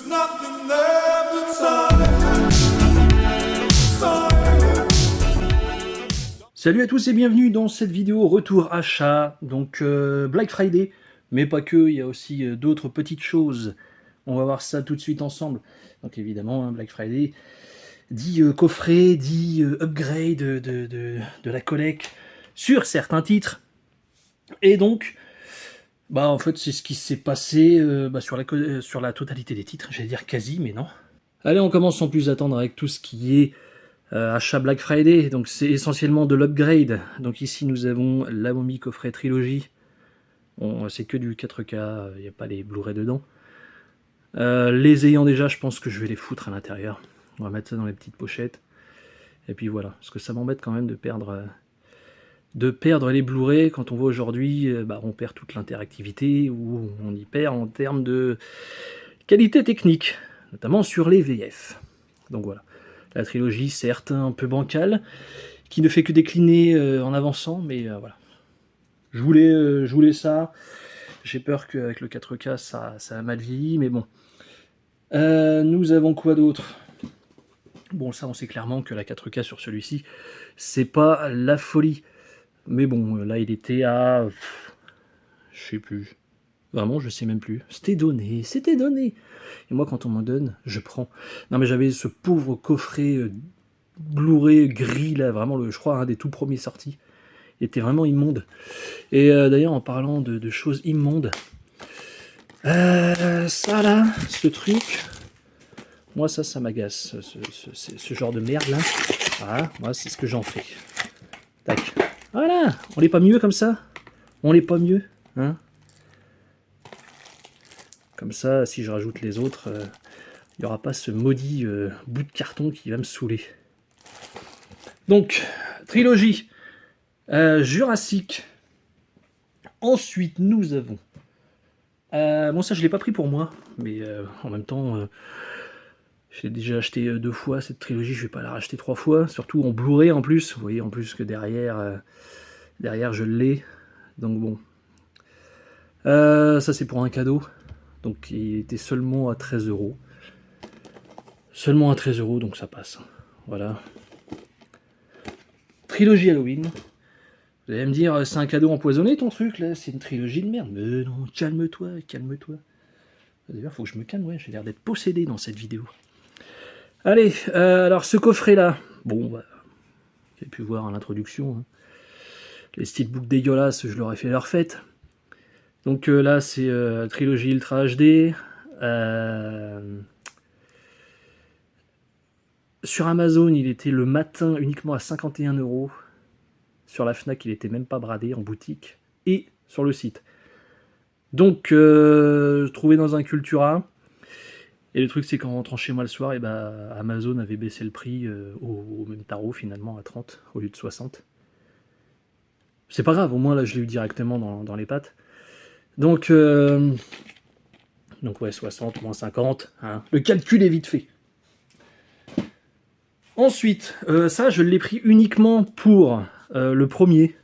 nothing there but silence. Salut à tous et bienvenue dans cette vidéo retour achat, donc Black Friday, mais pas que, il y a aussi d'autres petites choses. On va voir ça tout de suite ensemble. Donc évidemment, hein, Black Friday dit coffret, dit upgrade de la collecte sur certains titres. Et donc, en fait c'est ce qui s'est passé sur la totalité des titres, j'allais dire quasi, mais non. Allez, on commence sans plus attendre avec tout ce qui est achat Black Friday, donc c'est essentiellement de l'upgrade. Donc ici nous avons la momie coffret trilogie. Bon, c'est que du 4K, il n'y a pas les Blu-ray dedans. Les ayant déjà, je pense que je vais les foutre à l'intérieur. On va mettre ça dans les petites pochettes. Et puis voilà, parce que ça m'embête quand même de perdre les Blu-ray. Quand on voit aujourd'hui, on perd toute l'interactivité, ou on y perd en termes de qualité technique, notamment sur les VF. Donc voilà. La trilogie, certes, un peu bancale, qui ne fait que décliner en avançant, mais voilà. Je voulais ça. J'ai peur qu'avec le 4K, ça a mal vieilli, mais bon. Nous avons quoi d'autre? Bon, ça, on sait clairement que la 4K sur celui-ci, c'est pas la folie. Mais bon, là, il était à... je sais plus. Vraiment, je sais même plus. C'était donné. Et moi, quand on m'en donne, je prends. Non, mais j'avais ce pauvre coffret Blu-ray gris, là, vraiment, je crois, un des tout premiers sortis. Il était vraiment immonde. Et d'ailleurs, en parlant de choses immondes, ça là, ce truc, moi ça m'agace, ce genre de merde là. Voilà, moi c'est ce que j'en fais. Tac. Voilà, on n'est pas mieux comme ça? On n'est pas mieux, hein? Comme ça, si je rajoute les autres, il n'y aura pas ce maudit bout de carton qui va me saouler. Donc, trilogie Jurassic. Ensuite, nous avons... bon, ça, je ne l'ai pas pris pour moi, mais en même temps, je l'ai déjà acheté 2 fois, cette trilogie, je ne vais pas la racheter 3 fois, surtout en Blu-ray en plus. Vous voyez, en plus que derrière, je l'ai. Donc bon. Ça, c'est pour un cadeau. Donc, il était seulement à 13 €. Seulement à 13 €, donc ça passe. Voilà. Trilogie Halloween. Vous allez me dire, c'est un cadeau empoisonné ton truc là, c'est une trilogie de merde. Mais non, calme-toi. D'ailleurs, faut que je me calme, ouais, j'ai l'air d'être possédé dans cette vidéo. Allez, alors ce coffret là, bon, vous avez pu voir à l'introduction, hein. Les steelbooks dégueulasses, je leur ai fait leur fête. Donc là, c'est trilogie Ultra HD. Sur Amazon, il était le matin uniquement à 51 €. Sur la Fnac, il était même pas bradé en boutique. Et sur le site. Donc, trouvé dans un Cultura. Et le truc, c'est qu'en rentrant chez moi le soir, Amazon avait baissé le prix au même tarot, finalement, à 30 au lieu de 60. C'est pas grave, au moins, là, je l'ai eu directement dans les pattes. Donc ouais, 60 moins 50. Hein. Le calcul est vite fait. Ensuite, ça, je l'ai pris uniquement pour le premier.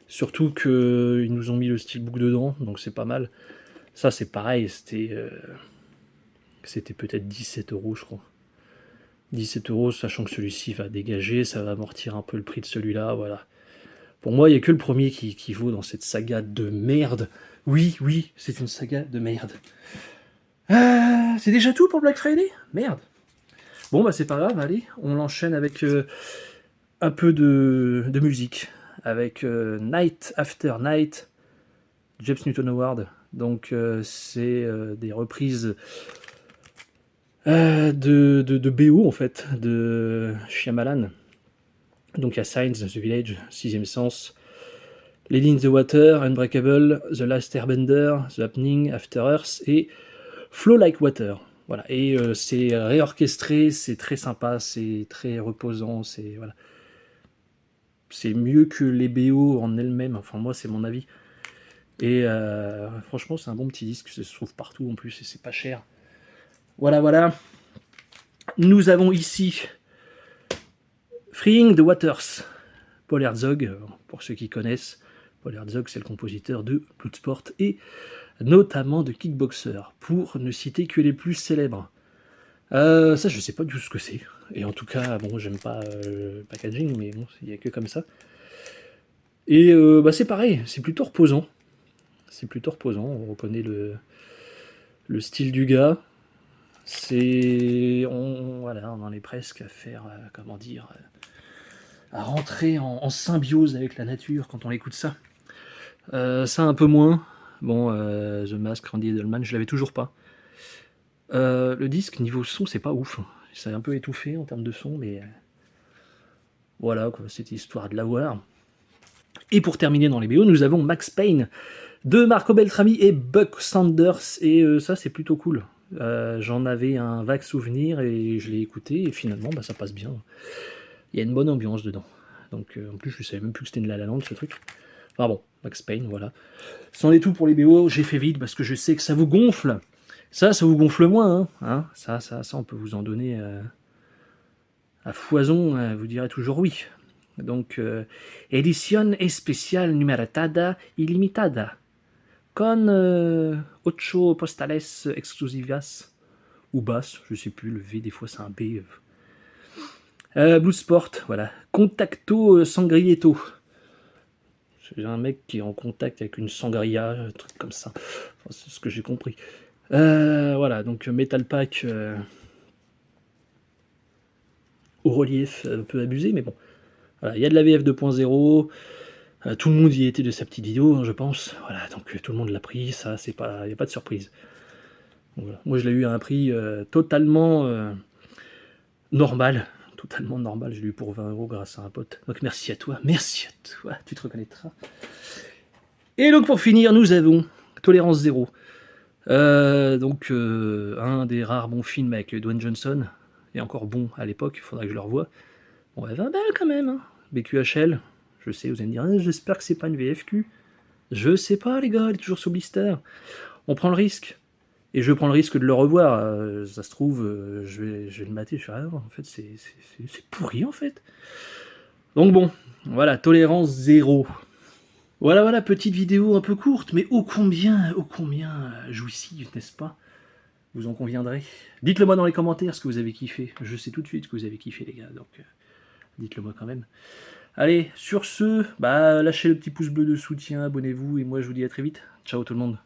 Surtout qu'ils nous ont mis le steelbook dedans, donc c'est pas mal. Ça, c'est pareil, c'était peut-être 17 €, je crois. 17 €, sachant que celui-ci va dégager, ça va amortir un peu le prix de celui-là, voilà. Pour moi, il n'y a que le premier qui vaut dans cette saga de merde. Oui, c'est une saga de merde. C'est déjà tout pour Black Friday? Merde. Bon, c'est pas grave, allez, on l'enchaîne avec un peu de musique. Avec Night After Night, James Newton Howard. Donc c'est des reprises de BO en fait, de Shyamalan. Donc il y a Signs, The Village, Sixième Sens, Lady in the Water, Unbreakable, The Last Airbender, The Happening, After Earth et Flow Like Water. Voilà, et c'est réorchestré, c'est très sympa, c'est très reposant, c'est voilà. C'est mieux que les BO en elles-mêmes, enfin moi c'est mon avis. Et franchement c'est un bon petit disque, ça se trouve partout en plus et c'est pas cher. Voilà. Nous avons ici Freeing the Waters, Paul Herzog, pour ceux qui connaissent. Paul Herzog, c'est le compositeur de Bloodsport et notamment de Kickboxer, pour ne citer que les plus célèbres. Ça, je sais pas du tout ce que c'est. Et en tout cas, bon, j'aime pas le packaging, mais bon, il y a que comme ça. Et c'est pareil, c'est plutôt reposant. C'est plutôt reposant, on reconnaît le style du gars. Voilà, on en est presque à faire, à rentrer en symbiose avec la nature quand on écoute ça. Ça un peu moins. Bon, The Mask, Randy Edelman, je l'avais toujours pas. Le disque, niveau son, c'est pas ouf. C'est un peu étouffé en termes de son, mais voilà, quoi, c'était histoire de l'avoir. Et pour terminer dans les BO, nous avons Max Payne de Marco Beltrami et Buck Sanders, et ça, c'est plutôt cool. J'en avais un vague souvenir et je l'ai écouté, et finalement, ça passe bien. Il y a une bonne ambiance dedans. Donc, en plus, je savais même plus que c'était une La La Land, ce truc. Enfin bon, Max Payne, voilà. C'en est tout pour les BO, j'ai fait vite parce que je sais que ça vous gonfle. Ça vous gonfle moins, hein. Ça, on peut vous en donner à foison, vous direz toujours oui. Donc, edición especial numeratada ilimitada, con 8 postales exclusivas, ou basses, je sais plus, le V des fois c'est un B. Bloodsport, voilà. Contacto Sangrieto. C'est un mec qui est en contact avec une sangria, un truc comme ça. Enfin, c'est ce que j'ai compris. Voilà, donc Metal Pack au relief un peu abusé, mais bon. Voilà, il y a de la VF 2.0. Tout le monde y était de sa petite vidéo, je pense. Voilà, donc tout le monde l'a pris, ça, c'est pas, il n'y a pas de surprise. Voilà. Moi, je l'ai eu à un prix totalement normal. Totalement normal, je l'ai eu pour 20 € grâce à un pote. Donc merci à toi, tu te reconnaîtras. Et donc pour finir, nous avons Tolérance Zéro. Un des rares bons films avec Dwayne Johnson, et encore bon à l'époque, il faudrait que je le revoie. Bon, 20 balles quand même, hein. BQHL, je sais, vous allez me dire, j'espère que c'est pas une VFQ. Je sais pas, les gars, elle est toujours sous blister. On prend le risque. Et je prends le risque de le revoir. Ça se trouve, je vais le mater. Je fais, en fait, c'est pourri, en fait. Donc bon, voilà, tolérance zéro. Voilà, petite vidéo un peu courte, mais ô combien jouissive, n'est-ce pas? Vous en conviendrez. Dites-le moi dans les commentaires ce que vous avez kiffé. Je sais tout de suite ce que vous avez kiffé, les gars, donc dites-le moi quand même. Allez, sur ce, lâchez le petit pouce bleu de soutien, abonnez-vous, et moi je vous dis à très vite. Ciao tout le monde.